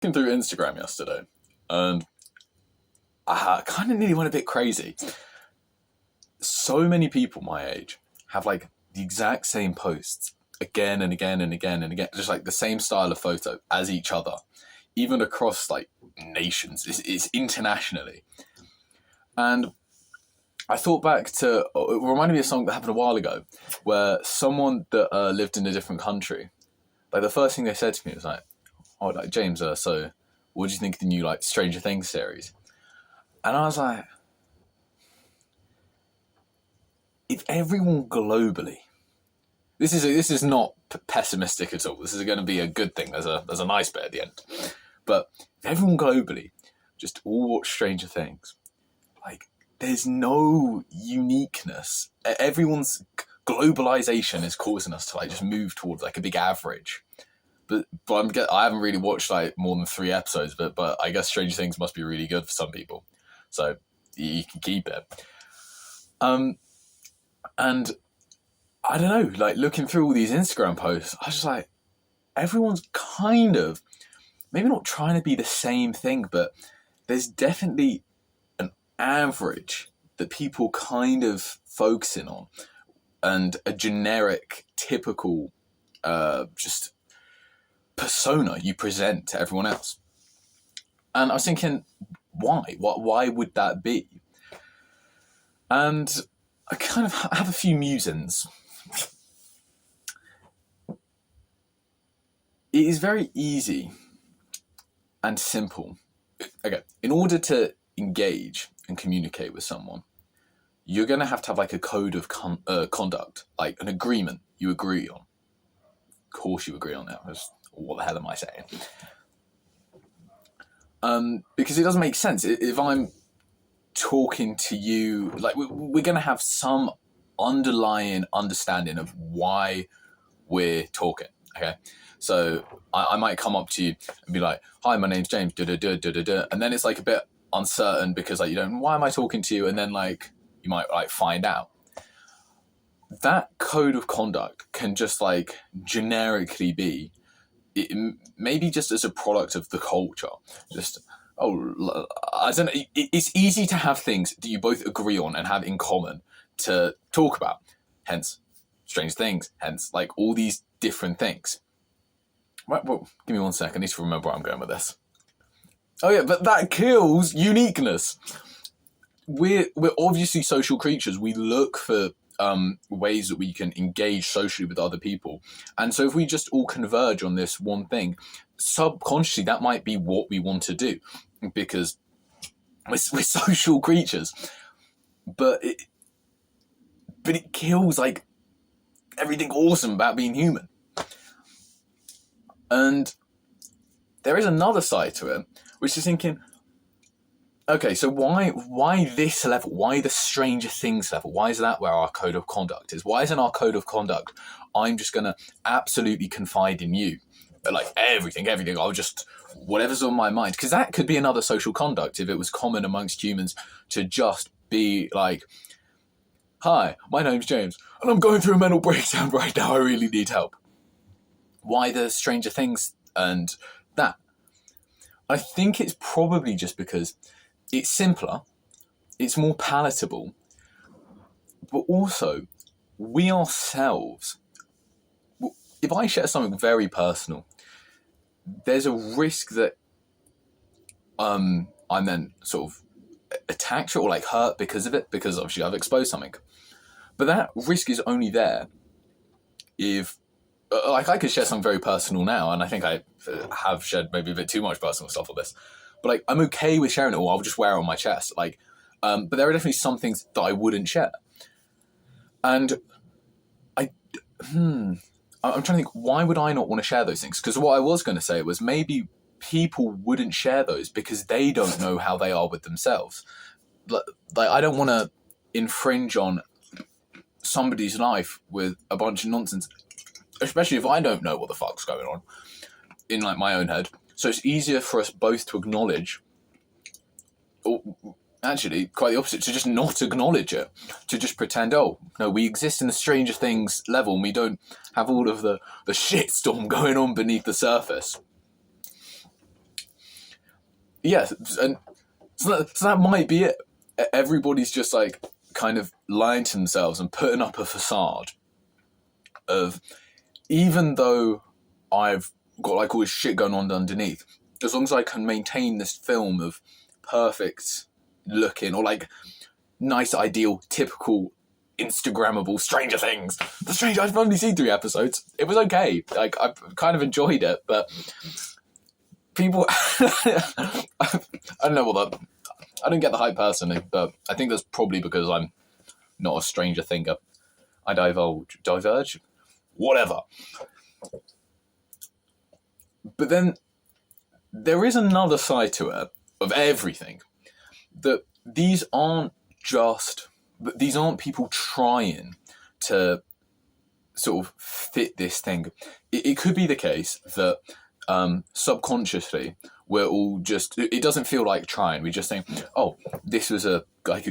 looking through Instagram yesterday, and I kind of nearly went a bit crazy. So many people my age have like the exact same posts again and again and again and again, just like the same style of photo as each other, even across like nations. It's internationally. And I thought back to, it reminded me of a song that happened a while ago, where someone that lived in a different country, like the first thing they said to me was like, "Oh, like James, so what do you think of the new like Stranger Things series?" And I was like, if everyone globally, this is not pessimistic at all. This is going to be a good thing. There's a nice bit at the end. But if everyone globally just all watch Stranger Things, like there's no uniqueness. Everyone's globalization is causing us to like just move towards like a big average. But I haven't really watched like more than 3 episodes, but I guess Stranger Things must be really good for some people, so you can keep it. And I don't know, like looking through all these Instagram posts, I was just like, everyone's kind of maybe not trying to be the same thing, but there's definitely an average that people kind of focusing on, and a generic, typical, just persona you present to everyone else. And I was thinking, why? Why would that be? And I kind of have a few musings. It is very easy and simple. Okay, in order to engage and communicate with someone, you're going to have like a code of conduct, like an agreement you agree on. Of course you agree on that. What the hell am I saying? Because it doesn't make sense. If I'm talking to you, like we're going to have some underlying understanding of why we're talking. Okay, so I might come up to you and be like, "Hi, my name's James." And then it's like a bit uncertain because like you don't. Why am I talking to you? And then like you might like find out. That code of conduct can just like generically be, maybe just as a product of the culture. Just I don't know. It's easy to have things that you both agree on and have in common to talk about. Hence, Strange Things. Hence, like all these different things. Right, well, give me 1 second. I need to remember where I'm going with this. Oh yeah, but that kills uniqueness. We're obviously social creatures. We look for ways that we can engage socially with other people. And so if we just all converge on this one thing, subconsciously that might be what we want to do, because we're social creatures. But it kills like everything awesome about being human. And there is another side to it, which is thinking, okay, so why this level? Why the Stranger Things level? Why is that where our code of conduct is? Why isn't our code of conduct, I'm just going to absolutely confide in you? Like everything, I'll just, whatever's on my mind. Because that could be another social conduct if it was common amongst humans to just be like, "Hi, my name's James, and I'm going through a mental breakdown right now. I really need help." Why the Stranger Things and that? I think it's probably just because it's simpler, it's more palatable, but also we ourselves, if I share something very personal, there's a risk that I'm then sort of attacked or like hurt because of it, because obviously I've exposed something. But that risk is only there if, like, I could share something very personal now, and I think I have shared maybe a bit too much personal stuff on this, but like I'm okay with sharing it all. I'll just wear it on my chest. Like, but there are definitely some things that I wouldn't share. And I'm trying to think, why would I not want to share those things? Because what I was going to say was maybe people wouldn't share those because they don't know how they are with themselves. Like I don't want to infringe on somebody's life with a bunch of nonsense, especially if I don't know what the fuck's going on in like my own head. So it's easier for us both to acknowledge, or actually quite the opposite, to just not acknowledge it, to just pretend, oh no, we exist in the Stranger Things level and we don't have all of the shitstorm going on beneath the surface. yes, and so that might be it. Everybody's just like kind of lying to themselves and putting up a facade of, even though I've got like all this shit going on underneath, as long as I can maintain this film of perfect looking, or like nice, ideal, typical, Instagrammable Stranger Things. I've only seen 3 episodes. It was okay. Like, I kind of enjoyed it, but people, I don't know what that. I don't get the hype personally, but I think that's probably because I'm not a Stranger Thinger. I diverge, whatever. But then there is another side to it of everything, that these aren't people trying to sort of fit this thing. It could be the case that subconsciously we're all just, it doesn't feel like trying. We just think, oh, this was a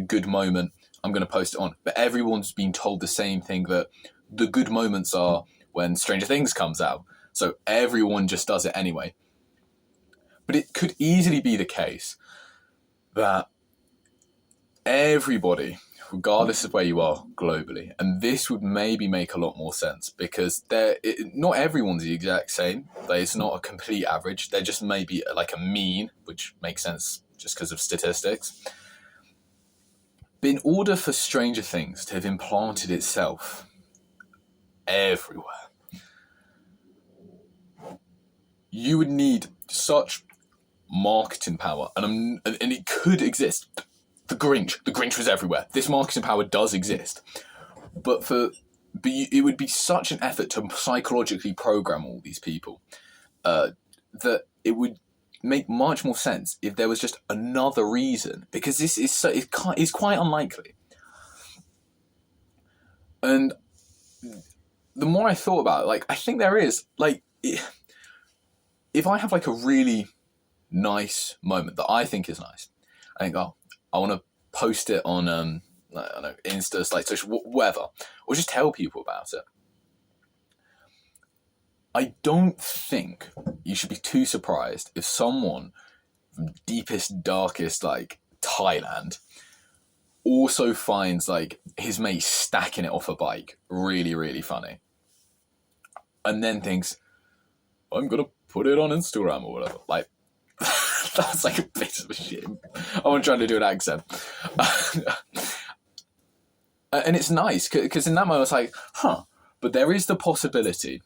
good moment, I'm going to post it on. But everyone's been told the same thing, that the good moments are when Stranger Things comes out. So everyone just does it anyway. But it could easily be the case that everybody, regardless of where you are globally, and this would maybe make a lot more sense, because not everyone's the exact same. It's not a complete average. They're just maybe like a mean, which makes sense just because of statistics. But in order for Stranger Things to have implanted itself everywhere, you would need such marketing power, and it could exist. The Grinch was everywhere. This marketing power does exist, but it would be such an effort to psychologically program all these people that it would make much more sense if there was just another reason, because this is quite unlikely. And the more I thought about it, like, I think there is, like, if I have like a really nice moment that I think is nice, I think, oh, I want to post it on, I don't know, Insta, like social, whatever, or just tell people about it. I don't think you should be too surprised if someone from deepest, darkest, like, Thailand also finds, like, his mate stacking it off a bike really, really funny. And then thinks, I'm going to put it on Instagram or whatever. Like, that's like a bit of a shit. I'm trying to do an accent. And it's nice, because in that moment it's like, but there is the possibility,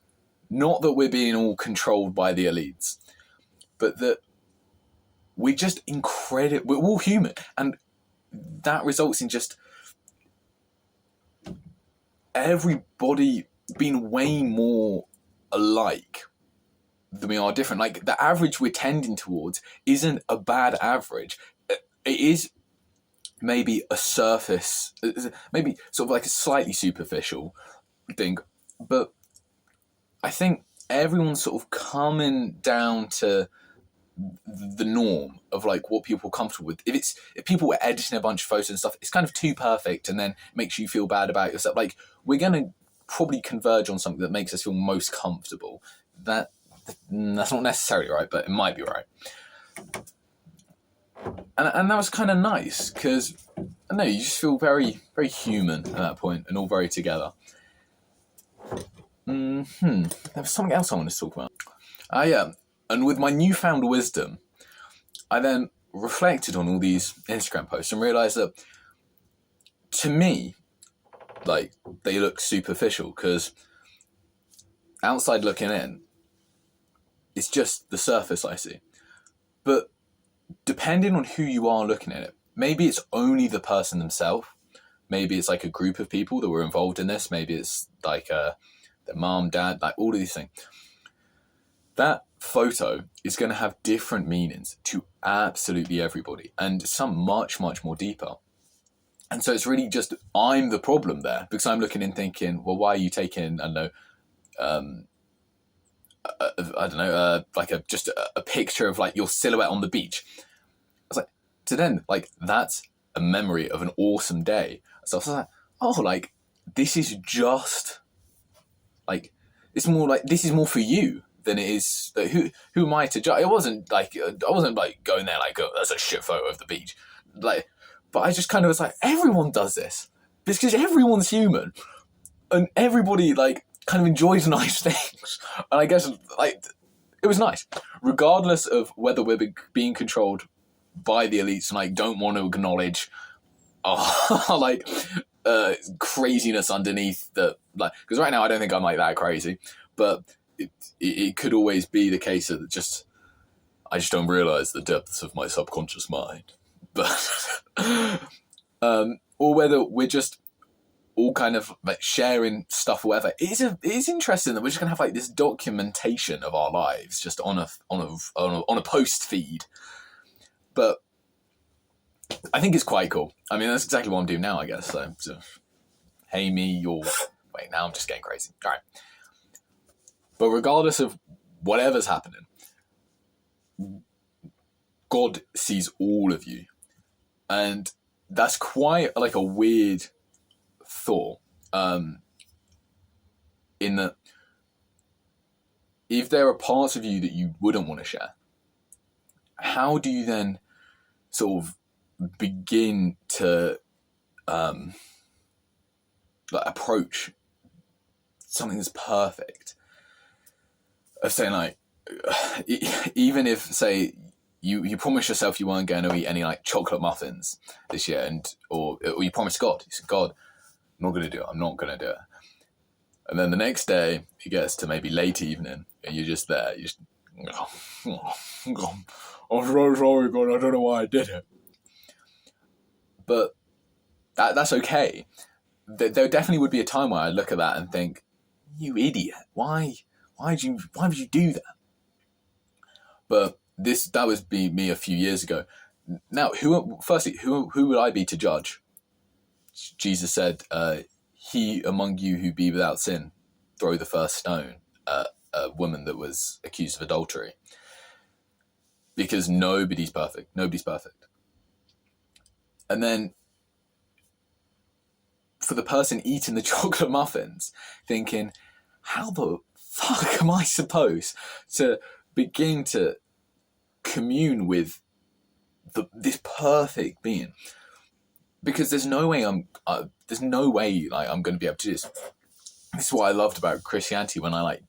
not that we're being all controlled by the elites, but that we're just we're all human. And that results in just everybody being way more alike than we are different. Like, the average we're tending towards isn't a bad average. It is maybe a surface, maybe sort of like a slightly superficial thing, but I think everyone's sort of coming down to the norm of like what people are comfortable with. If people were editing a bunch of photos and stuff, it's kind of too perfect and then makes you feel bad about yourself. Like, we're going to probably converge on something that makes us feel most comfortable. That's not necessarily right, but it might be right. And that was kind of nice, because I don't know, you just feel very, very human at that point, and all very together. There was something else I wanted to talk about. Yeah. And with my newfound wisdom, I then reflected on all these Instagram posts and realised that, to me, like, they look superficial, because outside looking in, it's just the surface I see. But depending on who you are looking at it, maybe it's only the person themselves. Maybe it's like a group of people that were involved in this. Maybe it's like their mom, dad, like all of these things. That photo is going to have different meanings to absolutely everybody, and some much, much more deeper. And so it's really just, I'm the problem there, because I'm looking and thinking, well, why are you taking, I don't know, like just a picture of like your silhouette on the beach? I was like, to then, like, that's a memory of an awesome day. So I was like, oh, like, this is just like, it's more like, this is more for you then it is. Like, who am I to judge? It wasn't like I wasn't like going there like, oh, that's a shit photo of the beach, like. But I just kind of was like, everyone does this because everyone's human, and everybody like kind of enjoys nice things. And I guess like it was nice, regardless of whether we're being controlled by the elites and like don't want to acknowledge like craziness underneath the like. Because right now I don't think I'm like that crazy, but it could always be the case that I just don't realize the depths of my subconscious mind. But or whether we're just all kind of like sharing stuff or whatever. It is interesting that we're just gonna have like this documentation of our lives just on a post feed. But I think it's quite cool. I mean, that's exactly what I'm doing now, I guess. So hey me, you're wait, now I'm just getting crazy. All right. But regardless of whatever's happening, God sees all of you. And that's quite like a weird thought. In that if there are parts of you that you wouldn't want to share, how do you then sort of begin to like approach something that's perfect? Of saying like, even if say you promised yourself you weren't going to eat any like chocolate muffins this year, or you promised God, you said, God, I'm not going to do it. I'm not going to do it. And then the next day it gets to maybe late evening and you're just there. You just, I'm so sorry, God. I don't know why I did it. But that's okay. There definitely would be a time where I look at that and think, you idiot. Why would you do that? But that was me a few years ago. Now, who would I be to judge? Jesus said, he among you who be without sin, throw the first stone at a woman that was accused of adultery. Because nobody's perfect. And then for the person eating the chocolate muffins, thinking, how the fuck am I supposed to begin to commune with this perfect being? Because there's no way like I'm going to be able to do this. This is what I loved about Christianity when I like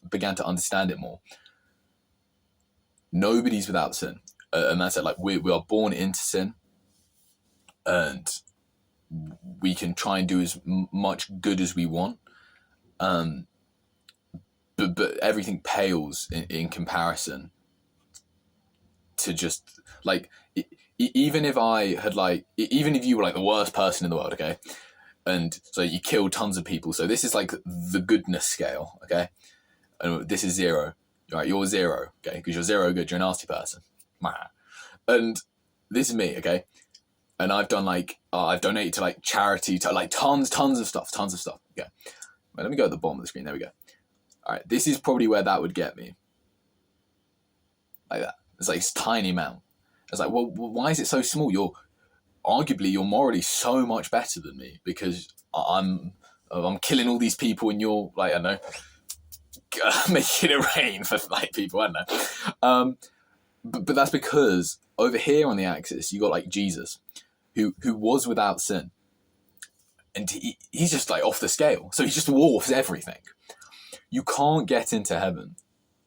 began to understand it more. Nobody's without sin, and that's it. Like we are born into sin, and we can try and do as much good as we want, but everything pales in comparison to just like even if I had like even if you were like the worst person in the world, okay, and so you killed tons of people, so this is like the goodness scale, okay, and this is 0, right? You're 0, okay, because you're 0 good, you're a nasty person, and this is me, okay, and I've done like I've donated to like charity, to like tons of stuff, okay. Well, let me go at the bottom of the screen. There we go. All right, this is probably where that would get me. Like that. It's like this tiny amount. It's like, well, why is it so small? You're morally so much better than me because I'm killing all these people and you're like, I don't know, making it rain for like people, I don't know. But that's because over here on the axis you got like Jesus, who was without sin, and he's just like off the scale. So he just dwarfs everything. You can't get into heaven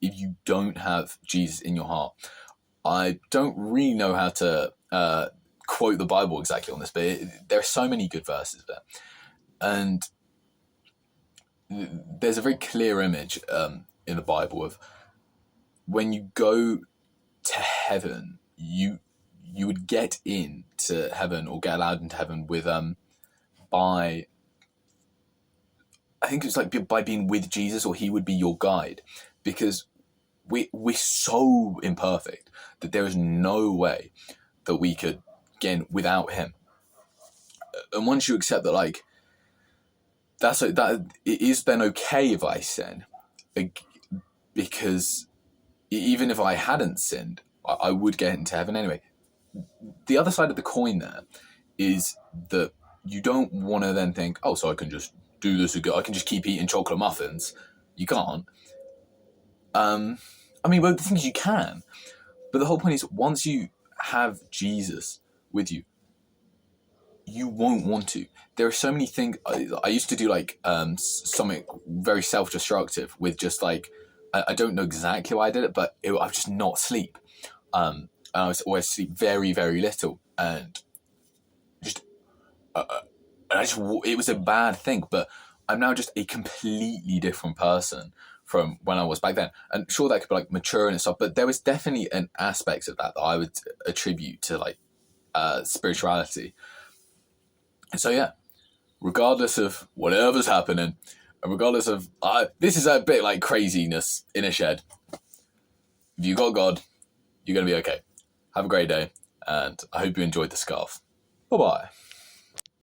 if you don't have Jesus in your heart. I don't really know how to quote the Bible exactly on this, but there are so many good verses there. And there's a very clear image in the Bible of when you go to heaven, you would get into heaven or get allowed into heaven with by, I think it's like by being with Jesus, or he would be your guide, because we're so imperfect that there is no way that we could get in without him. And once you accept that, like that it is then okay if I sin, because even if I hadn't sinned, I would get into heaven anyway. The other side of the coin there is that you don't want to then think, oh, so I can just do this again. I can just keep eating chocolate muffins. You can't. I mean, well, the thing is, you can, but the whole point is, once you have Jesus with you, you won't want to. There are so many things. I used to do like something very self-destructive with just like I don't know exactly why I did it, but I would just not sleep. And I was always sleep very, very little, and just and I just it was a bad thing. But I'm now just a completely different person from when I was back then. And sure, that could be like maturing and stuff, but there was definitely an aspect of that I would attribute to like spirituality. And so yeah, regardless of whatever's happening, and regardless of this is a bit like craziness in a shed. If you got God, you're gonna be okay. Have a great day, and I hope you enjoyed the scarf. Bye bye.